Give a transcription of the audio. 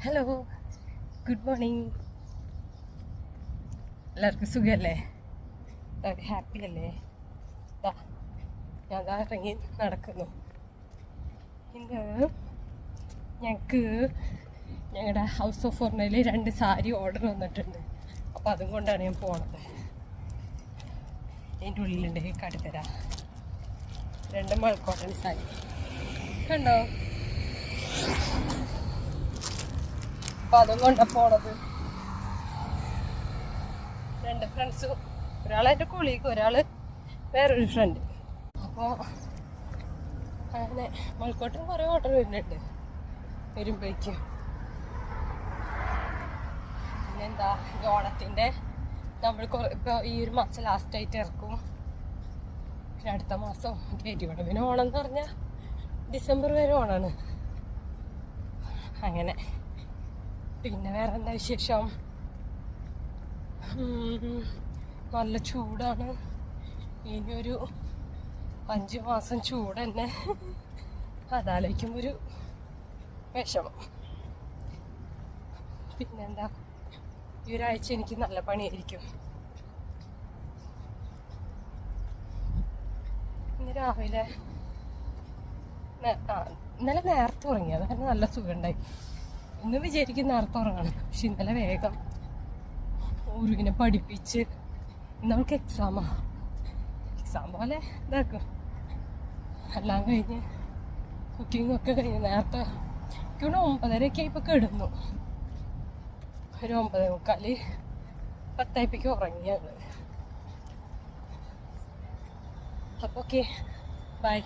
Hello, good morning. എല്ലാവർക്കും സുഖമല്ലേ? എല്ലാവരും ഹാപ്പി അല്ലേ? ഞാൻ ഇറങ്ങി നടക്കുന്നു. ഇന്ന് ഞങ്ങൾക്ക് ഞങ്ങളുടെ ഹൗസ് ഓഫ് ഓർണയിൽ 2 സാരി ഓർഡർ വന്നിട്ടുണ്ട്. അപ്പോൾ അതും കൊണ്ടാണ് ഞാൻ പോണത്. അതിൻ്റെ ഉള്ളിലുണ്ട് കാട്ടിത്തര 2 മൾക്കോട്ടൺ സാരി കണ്ടോ. അപ്പോൾ അതും കൊണ്ടാണ് പോണത്. 2 ഫ്രണ്ട്സും, ഒരാളെൻ്റെ കൊളീഗ്, ഒരാൾ വേറൊരു ഫ്രണ്ട്. അപ്പോൾ അങ്ങനെ മൾക്കോട്ടൺ കുറേ ഓർഡർ വരുന്നുണ്ട് വരുമ്പോഴേക്കും. പിന്നെന്താ, ഓണത്തിൻ്റെ നമ്മൾ ഇപ്പോൾ ഈ ഒരു മാസം ലാസ്റ്റായിട്ട് ഇറക്കും. പിന്നെ അടുത്ത മാസം കയറ്റിവിടും. പിന്നെ ഓണം എന്ന് പറഞ്ഞാൽ ഡിസംബർ വരെ ഓണമാണ്. അങ്ങനെ പിന്നെ വേറെ എന്താ വിശേഷം? നല്ല ചൂടാണ്. ഇനിയൊരു 5 മാസം ചൂട് തന്നെ. അതാലോചിക്കുമ്പോൾ ഒരു വിഷമം. പിന്നെന്താ, ഈ ഒരാഴ്ച എനിക്ക് നല്ല പണിയായിരിക്കും. ഇന്ന് രാവിലെ ഇന്നലെ നേരത്തെ ഉറങ്ങി, അതായത് നല്ല സുഖമുണ്ടായി. ഇന്ന് വിചാരിക്കും നേരത്തെ ഉറങ്ങണം, പക്ഷെ ഇന്നലെ വേഗം ഉരുവിനെ പഠിപ്പിച്ച്. ഇന്നവൾക്ക് എക്സാം പോലെ ഇതാക്കും. എല്ലാം കഴിഞ്ഞ് കുക്കിങ്ങൊക്കെ കഴിഞ്ഞ് നേരത്തെ ഇവിടെ 9:30 ഇപ്പോൾ കിടന്നു. ഒരു 9:45 10 ഉറങ്ങിയാണ്. അപ്പോൾ ഓക്കെ, ബൈ.